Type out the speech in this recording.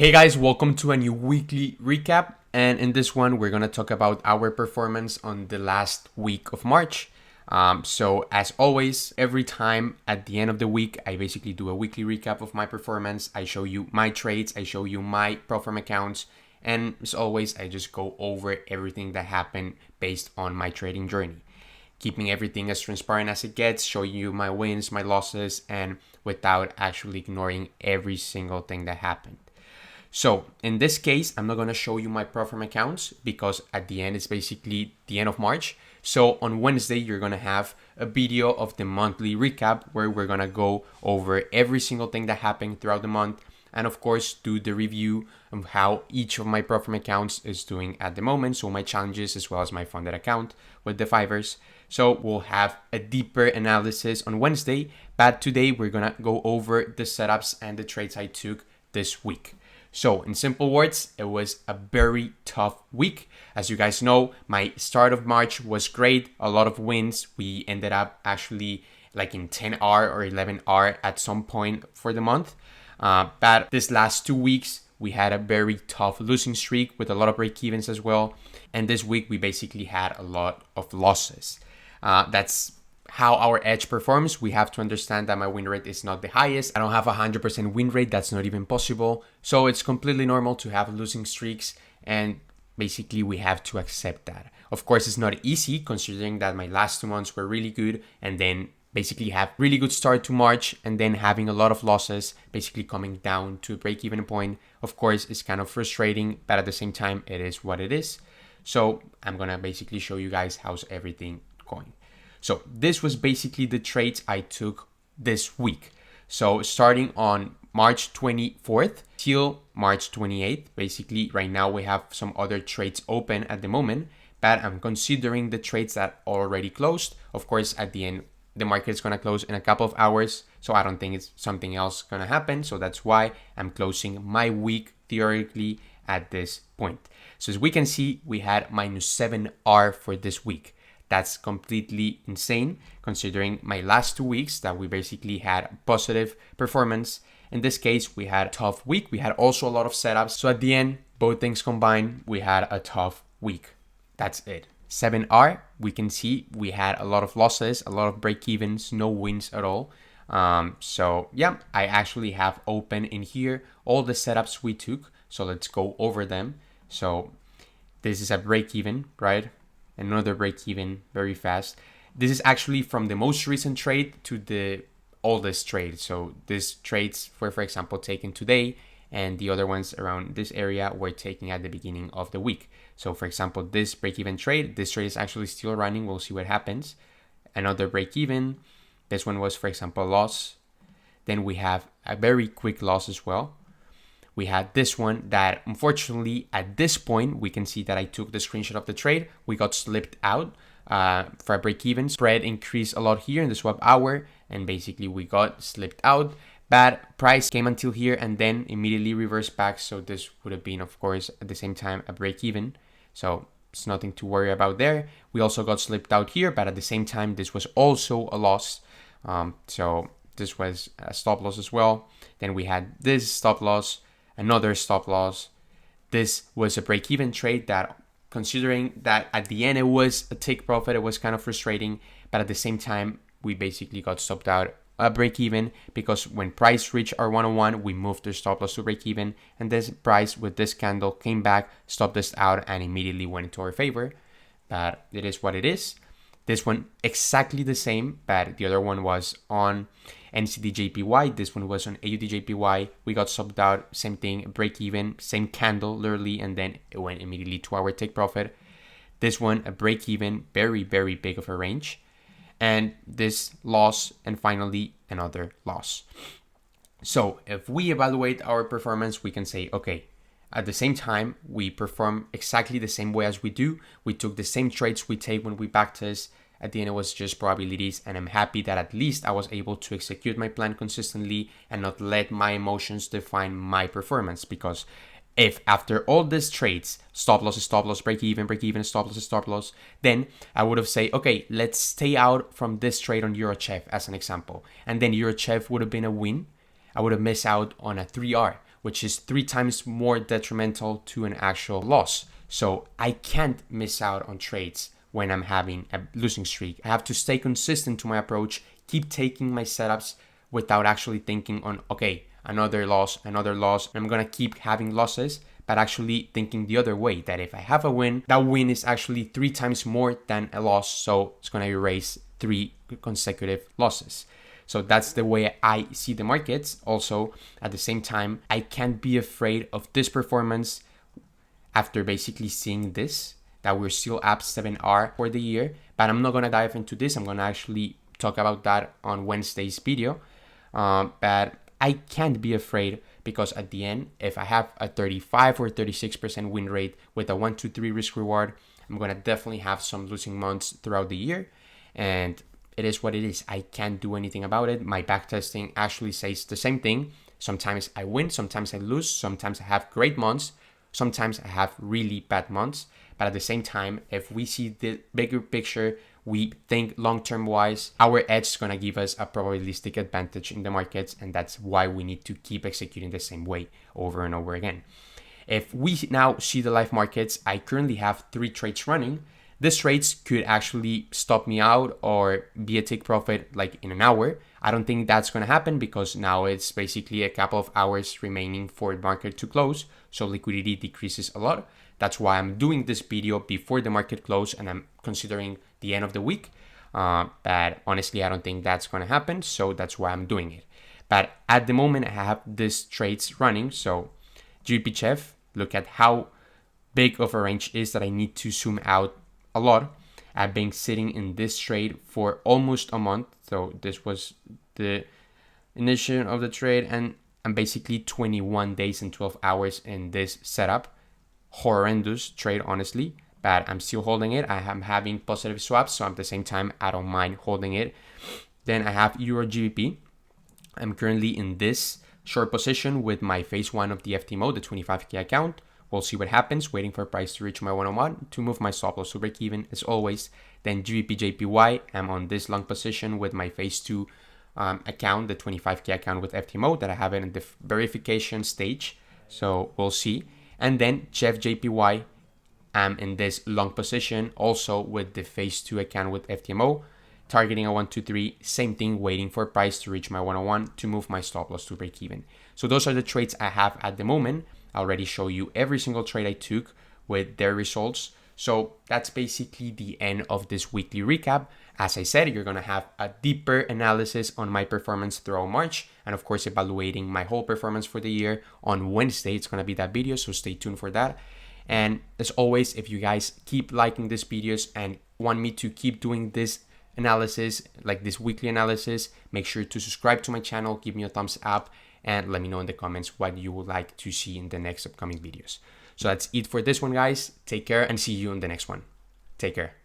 Hey guys, welcome to a new weekly recap. And in this one, we're going to talk about our performance on the last week of March. So as always, every time at the end of the week, I basically do a weekly recap of my performance. I show you my trades, I show you my profit accounts. And as always, I just go over everything that happened based on my trading journey, keeping everything as transparent as it gets, showing you my wins, my losses, and without actually ignoring every single thing that happened. So in this case, I'm not going to show you my profit accounts because at the end, it's basically the end of March. So on Wednesday, you're going to have a video of the monthly recap where we're going to go over every single thing that happened throughout the month. And of course, do the review of how each of my profit accounts is doing at the moment. So my challenges as well as my funded account with the Fivers. So we'll have a deeper analysis on Wednesday. But today, we're going to go over the setups and the trades I took this week. So in simple words, it was a very tough week. As you guys know, my start of March was great. A lot of wins. We ended up actually like in 10R or 11R at some point for the month. But this last 2 weeks, we had a very tough losing streak with a lot of break-evens as well. And this week, we basically had a lot of losses. That's how our edge performs. We have to understand that my win rate is not the highest. I don't have a 100% win rate. That's not even possible. So it's completely normal to have losing streaks, and basically we have to accept that. Of course, it's not easy considering that my last 2 months were really good, and then basically have really good start to March and then having a lot of losses, basically coming down to a break-even point. Of course, it's kind of frustrating, but at the same time, it is what it is. So I'm gonna basically show you guys how's everything going. So this was basically the trades I took this week. So starting on March 24th till March 28th, basically right now we have some other trades open at the moment, but I'm considering the trades that already closed. Of course, at the end, the market is going to close in a couple of hours. So I don't think it's something else going to happen. So that's why I'm closing my week theoretically at this point. So as we can see, we had minus 7R for this week. That's completely insane considering my last 2 weeks that we basically had positive performance. In this case, we had a tough week. We had also a lot of setups. So at the end, both things combined, we had a tough week. That's it. 7R, we can see we had a lot of losses, a lot of break-evens, no wins at all. So yeah, I actually have open in here all the setups we took. So let's go over them. So this is a break-even, right? Another break-even very fast. This is actually from the most recent trade to the oldest trade. So these trades were, for example, taken today, and the other ones around this area were taken at the beginning of the week. So for example, this break-even trade, this trade is actually still running. We'll see what happens. Another break-even. This one was, for example, a loss. Then we have a very quick loss as well. We had this one that unfortunately at this point, we can see that I took the screenshot of the trade. We got slipped out for a break-even. Spread increased a lot here in the swap hour, and basically we got slipped out. Bad price came until here and then immediately reversed back. So this would have been, of course, at the same time a break-even. So it's nothing to worry about there. We also got slipped out here, but at the same time, this was also a loss. So this was a stop loss as well. Then we had this stop loss, another stop loss. This was a break-even trade that, considering that at the end it was a take profit, it was kind of frustrating. But at the same time, we basically got stopped out a break-even because when price reached our 101, we moved the stop loss to break-even. And this price with this candle came back, stopped us out, and immediately went into our favor. But it is what it is. This one exactly the same, but the other one was on NCDJPY. This one was on AUDJPY. We got subbed out, same thing, break even, same candle literally, and then it went immediately to our take profit. This one, a break even, very, very big of a range. And this loss, and finally another loss. So if we evaluate our performance, we can say, okay, at the same time, we perform exactly the same way as we do. We took the same trades we take when we backtest. At the end, it was just probabilities, and I'm happy that at least I was able to execute my plan consistently and not let my emotions define my performance. Because if after all these trades, stop loss, break even, stop loss, then I would have said, okay, let's stay out from this trade on EuroChef as an example. And then EuroChef would have been a win. I would have missed out on a 3R. which is 3 times more detrimental to an actual loss. So I can't miss out on trades when I'm having a losing streak. I have to stay consistent to my approach, keep taking my setups without actually thinking on, okay, another loss, I'm gonna keep having losses, but actually thinking the other way, that if I have a win, that win is actually 3 times more than a loss, so it's gonna erase 3 consecutive losses. So that's the way I see the markets. Also, at the same time, I can't be afraid of this performance after basically seeing this, that we're still up 7R for the year, but I'm not gonna dive into this. I'm gonna actually talk about that on Wednesday's video. But I can't be afraid, because at the end, if I have a 35 or 36% win rate with a 1-2-3 risk reward, I'm gonna definitely have some losing months throughout the year, and it is what it is. I can't do anything about it. My backtesting actually says the same thing. Sometimes I win, sometimes I lose, sometimes I have great months, sometimes I have really bad months. But at the same time, if we see the bigger picture, we think long-term wise, our edge is going to give us a probabilistic advantage in the markets, and that's why we need to keep executing the same way over and over again. If we now see the live markets, I currently have 3 trades running. These trades could actually stop me out or be a take profit like in an hour. I don't think that's going to happen, because now it's basically a couple of hours remaining for the market to close, so liquidity decreases a lot. That's why I'm doing this video before the market close, and I'm considering the end of the week. But honestly, I don't think that's going to happen, so that's why I'm doing it. But at the moment, I have these trades running. So GBP Chef, look at how big of a range is that I need to zoom out a lot. I've been sitting in this trade for almost a month. So this was the initiation of the trade, and I'm basically 21 days and 12 hours in this setup. Horrendous trade, honestly, but I'm still holding it. I am having positive swaps, so at the same time, I don't mind holding it. Then I have Euro GBP. I'm currently in this short position with my phase 1 of the FTMO, the 25k account. We'll see what happens, waiting for price to reach my 101 to move my stop loss to break even as always. Then GBP JPY, I'm on this long position with my phase 2 account, the 25k account with FTMO that I have it in the verification stage. So we'll see. And then Chef JPY, I'm in this long position also with the phase 2 account with FTMO, targeting a 1-2-3, same thing, waiting for price to reach my 101 to move my stop loss to break even. So those are the trades I have at the moment. I already show you every single trade I took with their results. So that's basically the end of this weekly recap. As I said, you're going to have a deeper analysis on my performance throughout March, and of course evaluating my whole performance for the year on Wednesday. It's going to be that video, so stay tuned for that. And as always, if you guys keep liking these videos and want me to keep doing this analysis, like this weekly analysis, make sure to subscribe to my channel, give me a thumbs up, and let me know in the comments what you would like to see in the next upcoming videos. So that's it for this one, guys. Take care and see you in the next one. Take care.